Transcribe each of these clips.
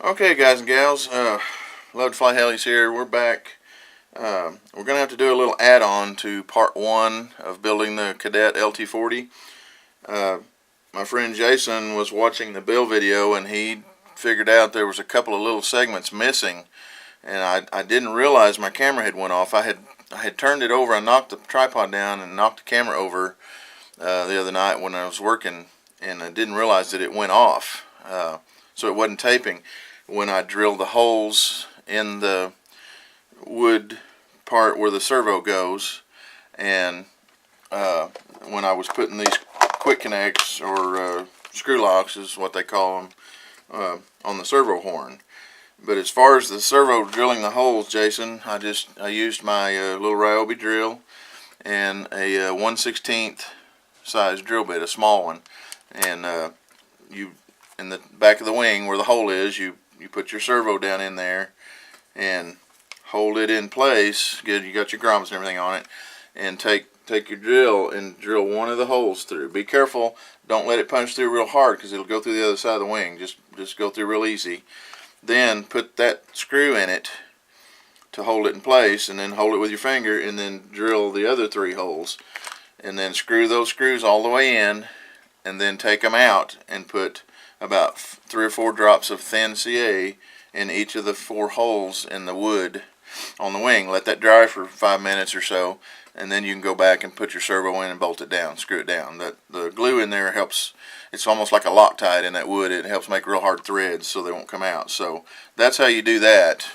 Okay, guys and gals, Love to Fly Helis here. We're back. We're going to have to do a little add-on to part 1 of building the Kadet LT40. My friend Jason was watching the build video and he figured out there was a couple of little segments missing, and I didn't realize my camera had went off. I had turned it over. I knocked the tripod down and knocked the camera over the other night when I was working, and I didn't realize that it went off, so it wasn't taping. When I drilled the holes in the wood part where the servo goes, and when I was putting these quick connects, or screw locks is what they call them, on the servo horn. But as far as the servo drilling the holes, Jason, I used my little Ryobi drill and a 1/16 size drill bit, a small one, and you, in the back of the wing where the hole is, you put your servo down in there and hold it in place. Good, you got your grommets and everything on it, and take your drill and drill one of the holes through. Be careful, don't let it punch through real hard because it'll go through the other side of the wing. Just go through real easy. Then put that screw in it to hold it in place, and then hold it with your finger, and then drill the other 3 holes, and then screw those screws all the way in, and then take them out and put about 3 or 4 drops of thin CA in each of the 4 holes in the wood on the wing. Let that dry for 5 minutes or so, and then you can go back and put your servo in and bolt it down, screw it down. The glue in there helps. It's almost like a Loctite in that wood. It helps make real hard threads so they won't come out. So that's how you do that.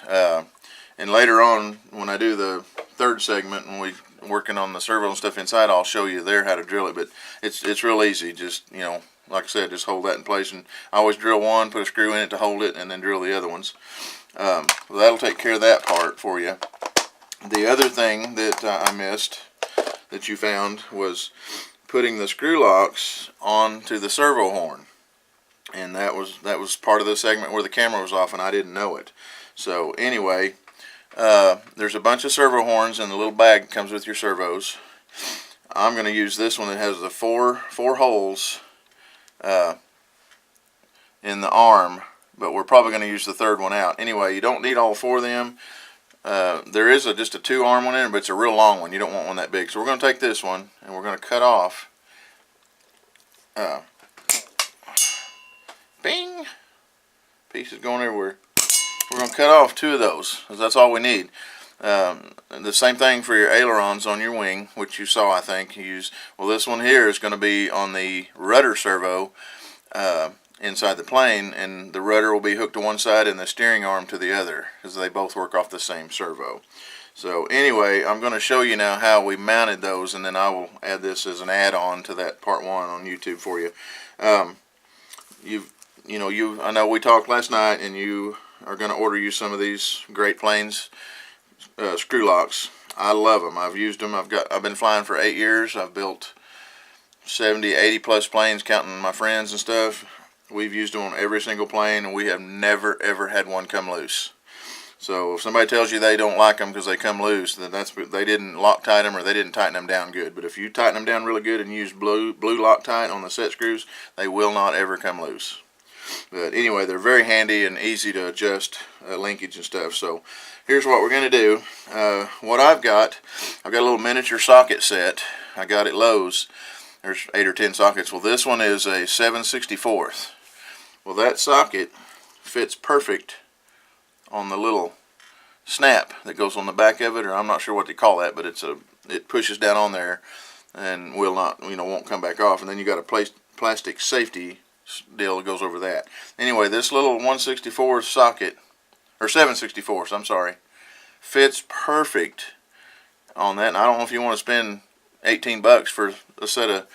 And later on, when I do the 3rd segment and we're working on the servo and stuff inside, I'll show you there how to drill it. But it's real easy. Just, like I said, just hold that in place, and I always drill one, put a screw in it to hold it, and then drill the other ones. Well, that'll take care of that part for you. The other thing that I missed that you found was putting the screw locks onto the servo horn, and that was part of the segment where the camera was off and I didn't know it. So anyway, there's a bunch of servo horns in the little bag that comes with your servos. I'm going to use this one that has the four holes in the arm, but we're probably going to use the 3rd one out. Anyway, you don't need all 4 of them. There is just a 2-arm one in it, but it's a real long one. You don't want one that big. So we're going to take this one and we're going to cut off. Bing! Pieces going everywhere. We're going to cut off 2 of those, because that's all we need. The same thing for your ailerons on your wing, which you saw, I think. Well, this one here is going to be on the rudder servo inside the plane, and the rudder will be hooked to one side and the steering arm to the other, because they both work off the same servo. So anyway, I'm going to show you now how we mounted those, and then I will add this as an add-on to that part 1 on YouTube for you. I know we talked last night, and you are going to order you some of these Great Plains screw locks. I love them. I've used them. I've been flying for 8 years. I've built 70, 80 plus planes, counting my friends and stuff. We've used them on every single plane, and we have never ever had one come loose. So if somebody tells you they don't like them because they come loose, then they didn't Loctite them, or they didn't tighten them down good. But if you tighten them down really good and use blue Loctite on the set screws, they will not ever come loose. But anyway, they're very handy and easy to adjust linkage and stuff. So here's what we're going to do. What I've got a little miniature socket set. I got at Lowe's. There's 8 or 10 sockets. Well, this one is a 7/64. Well, that socket fits perfect on the little snap that goes on the back of it, or I'm not sure what they call that, but it pushes down on there and will not, won't come back off. And then you got a plastic safety deal that goes over that. Anyway, this little 1/64 socket, or 7/64, I'm sorry, fits perfect on that. And I don't know if you want to spend $18 for a set of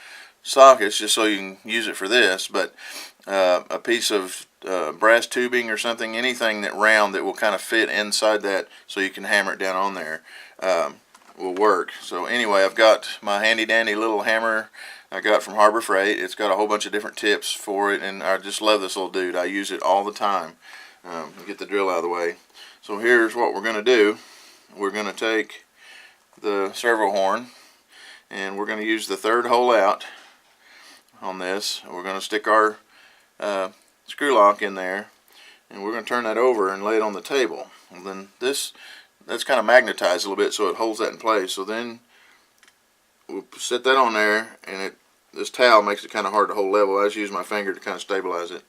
sockets just so you can use it for this, but a piece of brass tubing or something, anything that round that will kind of fit inside that so you can hammer it down on there will work. So anyway, I've got my handy dandy little hammer I got from Harbor Freight. It's got a whole bunch of different tips for it, and I just love this little dude. I use it all the time. Get the drill out of the way. So here's what we're going to do. We're going to take the servo horn, and we're going to use the 3rd hole out on this. We're going to stick our screw lock in there, and we're going to turn that over and lay it on the table. And then that's kind of magnetized a little bit, so it holds that in place. So then we'll set that on there, and this towel makes it kind of hard to hold level. I just use my finger to kind of stabilize it.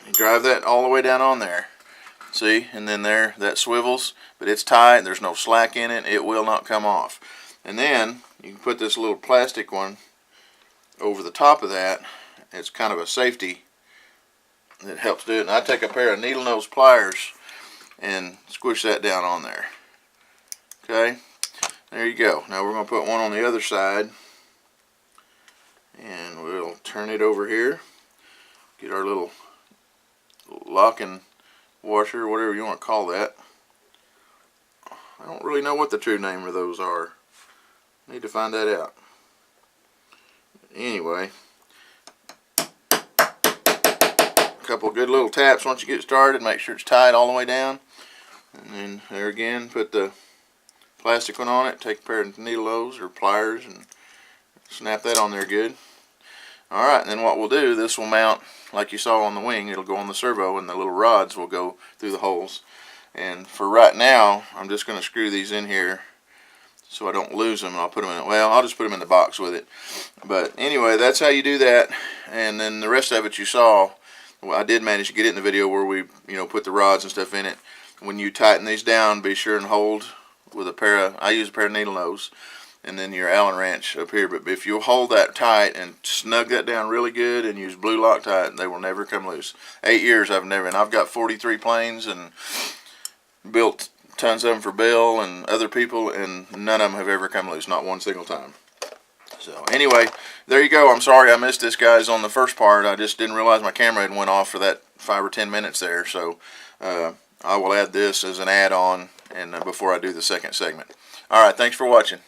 You drive that all the way down on there. See, and then there, that swivels, but it's tight, there's no slack in it, it will not come off. And then you can put this little plastic one over the top of that. It's kind of a safety that helps do it. And I take a pair of needle nose pliers and squish that down on there. Okay, there you go. Now we're going to put one on the other side, and we'll turn it over here, get our little locking washer, whatever you want to call that. I don't really know what the true name of those are. Need to find that out. Anyway, a couple good little taps once you get started. Make sure it's tight all the way down. And then there again, put the plastic one on it. Take a pair of needle nose or pliers and snap that on there good. Alright, and then what we'll do, this will mount like you saw on the wing. It'll go on the servo, and the little rods will go through the holes. And for right now, I'm just going to screw these in here so I don't lose them. And I'll put them in, well, I'll just put them in the box with it. But anyway, that's how you do that. And then the rest of it you saw, well, I did manage to get it in the video where we, put the rods and stuff in it. When you tighten these down, be sure and hold with I use a pair of needle nose, and then your Allen wrench up here. But if you hold that tight and snug that down really good and use blue Loctite, they will never come loose. 8 years and I've got 43 planes and built tons of them for Bill and other people, and none of them have ever come loose, not one single time. So anyway, there you go. I'm sorry I missed this, guys, on the first part. I just didn't realize my camera had went off for that 5 or 10 minutes there. So I will add this as an add-on and before I do the second segment. All right, thanks for watching.